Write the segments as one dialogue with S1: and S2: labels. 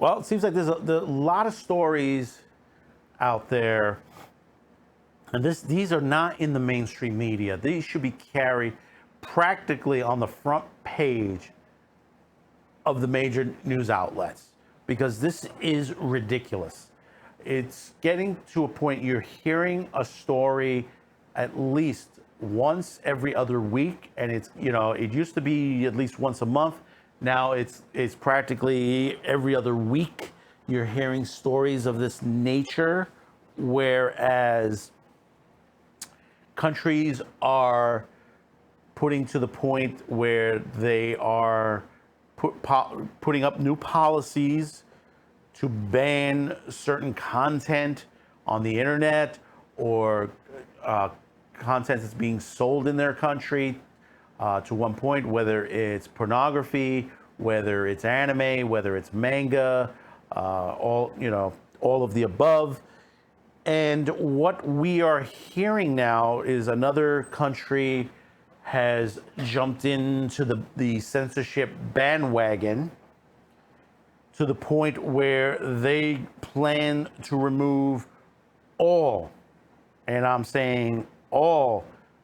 S1: Well, it seems like there's a lot of stories out there, and these are not in the mainstream media. These should be carried practically on the front page of the major news outlets, because this is ridiculous. It's getting to a point you're hearing a story at least once every other week, and it's, it used to be at least once a month. Now it's practically every other week you're hearing stories of this nature, whereas countries are putting to the point where they are putting up new policies to ban certain content on the internet, or content that's being sold in their country to one point, whether it's pornography, whether it's anime, whether it's manga, all of the above. And what we are hearing now is another country has jumped into the censorship bandwagon to the point where they plan to remove all, and I'm saying all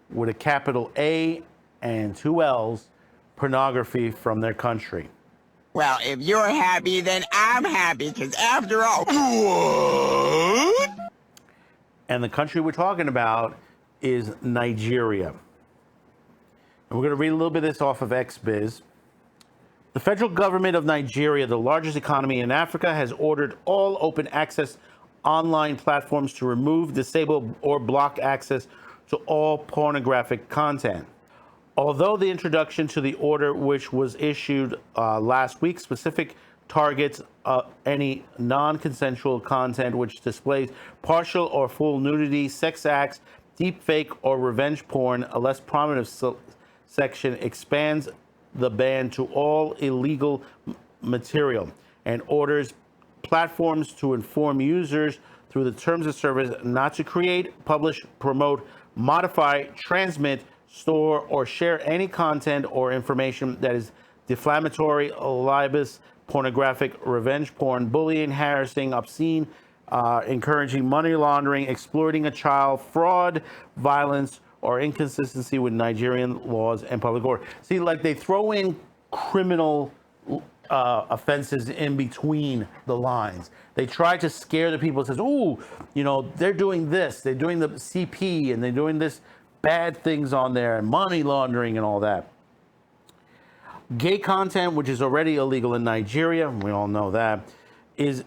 S1: with a capital A and two L's, pornography from their country.
S2: Well, if you're happy, then I'm happy, because after all, what?
S1: And the country we're talking about is Nigeria. And we're going to read a little bit of this off of XBiz. The federal government of Nigeria, the largest economy in Africa, has ordered all open access online platforms to remove, disable, or block access to all pornographic content. Although the introduction to the order, which was issued last week, specific targets any non-consensual content which displays partial or full nudity, sex acts, deepfake, or revenge porn, a less prominent section expands the ban to all illegal material and orders platforms to inform users through the terms of service not to create, publish, promote, modify, transmit, store, or share any content or information that is defamatory, libelous, pornographic, revenge porn, bullying, harassing, obscene, encouraging money laundering, exploiting a child, fraud, violence, or inconsistency with Nigerian laws and public order. See, like, they throw in criminal offenses in between the lines. They try to scare the people. It says, "Ooh, they're doing this. They're doing the CP, and they're doing this bad things on there, and money laundering and all that." Gay content, which is already illegal in Nigeria, we all know that, is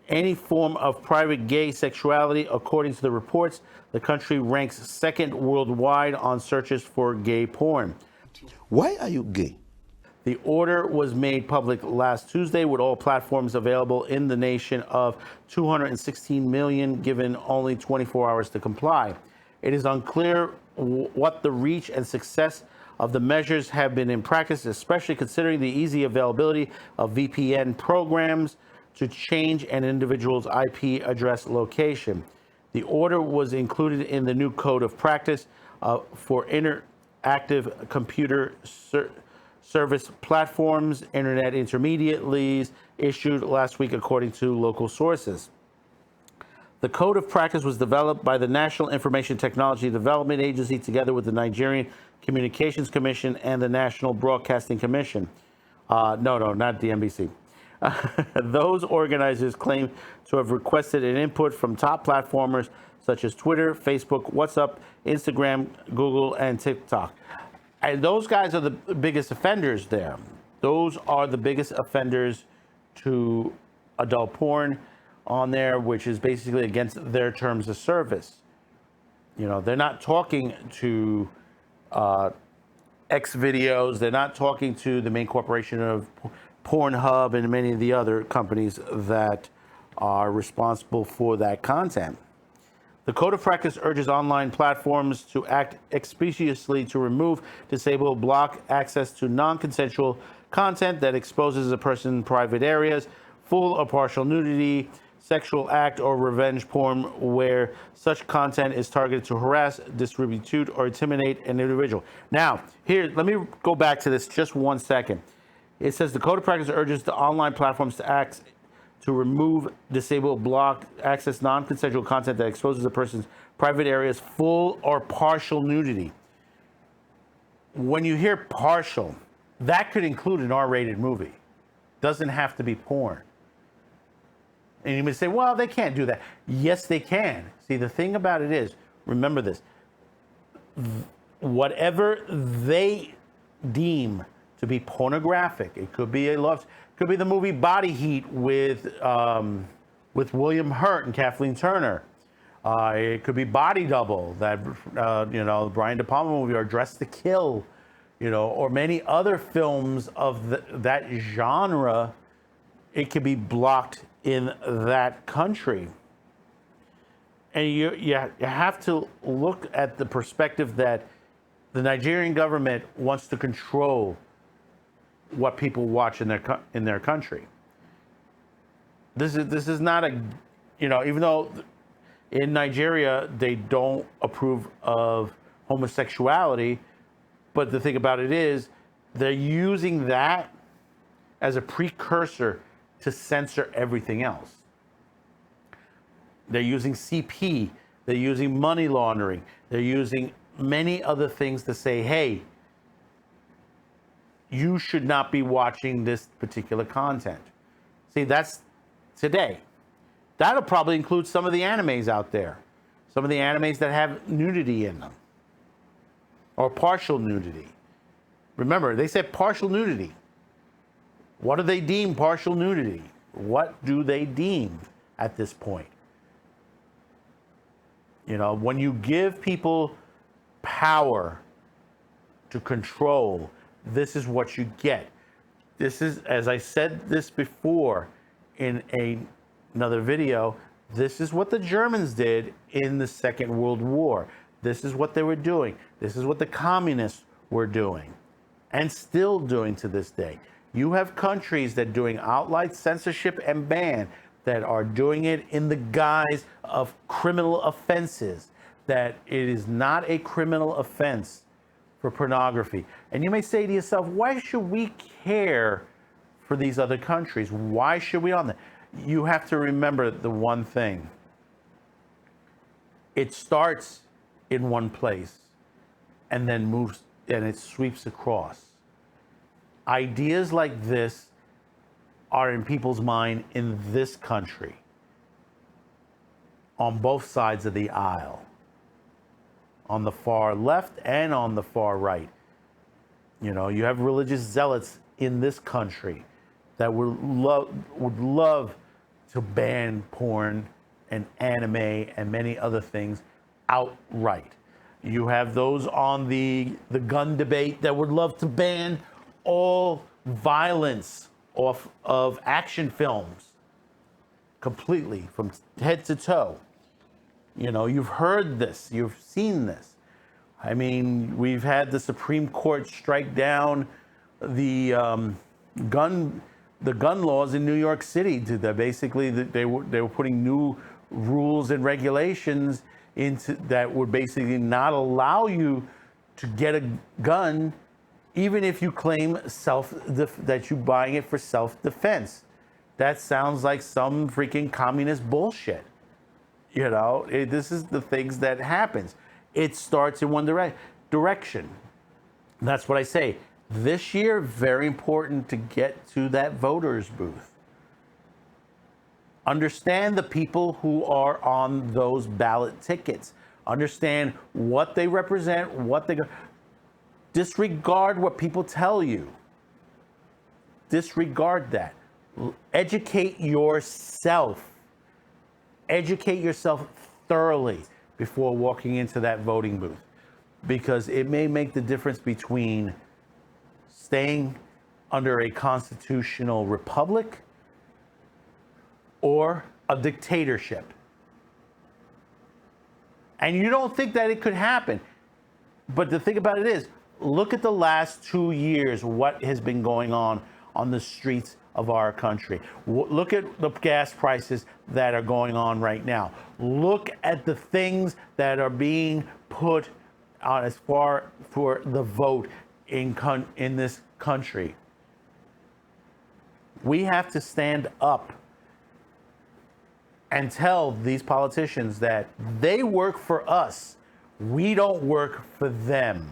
S1: any form of private gay sexuality. According to the reports, the country ranks second worldwide on searches for gay porn.
S3: Why are you gay?
S1: The order was made public last Tuesday, with all platforms available in the nation of 216 million given only 24 hours to comply. It is unclear what the reach and success of the measures have been in practice, especially considering the easy availability of VPN programs to change an individual's IP address location. The order was included in the new code of practice for interactive computer service platforms, internet intermediaries, issued last week, according to local sources. The code of practice was developed by the National Information Technology Development Agency together with the Nigerian Communications Commission and the National Broadcasting Commission. No, not the NBC. Those organizers claim to have requested an input from top platformers such as Twitter, Facebook, WhatsApp, Instagram, Google, and TikTok. And those guys are the biggest offenders there. Those are the biggest offenders to adult porn on there, which is basically against their terms of service. They're not talking to X videos. They're not talking to the main corporation of Pornhub and many of the other companies that are responsible for that content. The Code of Practice urges online platforms to act expeditiously to remove, disable, block access to non-consensual content that exposes a person in private areas, full or partial nudity, sexual act, or revenge porn where such content is targeted to harass, distribute, or intimidate an individual. Now, here, let me go back to this just 1 second. It says the Code of Practice urges the online platforms to act to remove, disable, block, access non-consensual content that exposes a person's private areas, full or partial nudity. When you hear partial, that could include an R-rated movie. Doesn't have to be porn. And you may say, well, they can't do that. Yes, they can. See, the thing about it is, remember this, whatever they deem to be pornographic, it could be could be the movie Body Heat with William Hurt and Kathleen Turner. It could be Body Double, that Brian De Palma movie, or Dress to Kill, or many other films of that genre. It could be blocked in that country. And you have to look at the perspective that the Nigerian government wants to control what people watch in their country. This is not a, even though in Nigeria they don't approve of homosexuality, but the thing about it is they're using that as a precursor to censor everything else. They're using CP, they're using money laundering, they're using many other things to say, hey, you should not be watching this particular content. See, that's today. That'll probably include some of the animes out there, some of the animes that have nudity in them, or partial nudity. Remember, they said partial nudity. What do they deem partial nudity? What do they deem at this point? When you give people power to control, this is what you get. This is, as I said this before in another video, this is what the Germans did in the Second World War. This is what they were doing. This is what the communists were doing and still doing to this day. You have countries that are doing outright censorship and ban that are doing it in the guise of criminal offenses, that it is not a criminal offense for pornography. And you may say to yourself, why should we care for these other countries? Why should we on that? You have to remember the one thing. It starts in one place and then moves and it sweeps across. Ideas like this are in people's mind in this country, on both sides of the aisle, on the far left and on the far right. You have religious zealots in this country that would love to ban porn and anime and many other things outright. You have those on the gun debate that would love to ban all violence off of action films completely from head to toe. You've heard this, you've seen this. I mean, we've had the Supreme Court strike down the gun laws in New York City. They were putting new rules and regulations into that would basically not allow you to get a gun, even if you claim that you're buying it for self-defense. That sounds like some freaking communist bullshit. This is the things that happens. It starts in one direction. That's what I say. This year, very important to get to that voter's booth. Understand the people who are on those ballot tickets. Understand what they represent, disregard what people tell you. Disregard that. Educate yourself. Educate yourself thoroughly before walking into that voting booth, because it may make the difference between staying under a constitutional republic or a dictatorship. And you don't think that it could happen. But the thing about it is, look at the last 2 years, what has been going on the streets of our country. Look at the gas prices that are going on right now. Look at the things that are being put on as far for the vote in this country. We have to stand up and tell these politicians that they work for us. We don't work for them.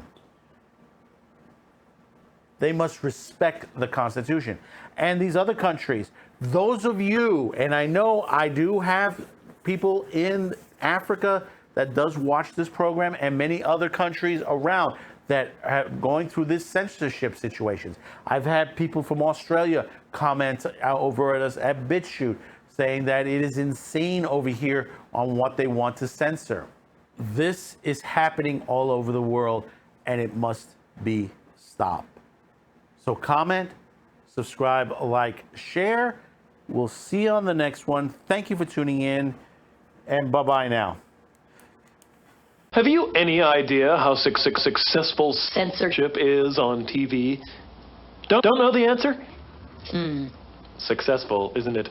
S1: They must respect the Constitution. And these other countries, those of you, and I know I do have people in Africa that does watch this program, and many other countries around that are going through this censorship situations. I've had people from Australia comment over at us at BitChute saying that it is insane over here on what they want to censor. This is happening all over the world, and it must be stopped. So comment, subscribe, like, share. We'll see you on the next one. Thank you for tuning in, and bye-bye now.
S4: Have you any idea how successful censorship is on TV? Don't know the answer? Successful, isn't it?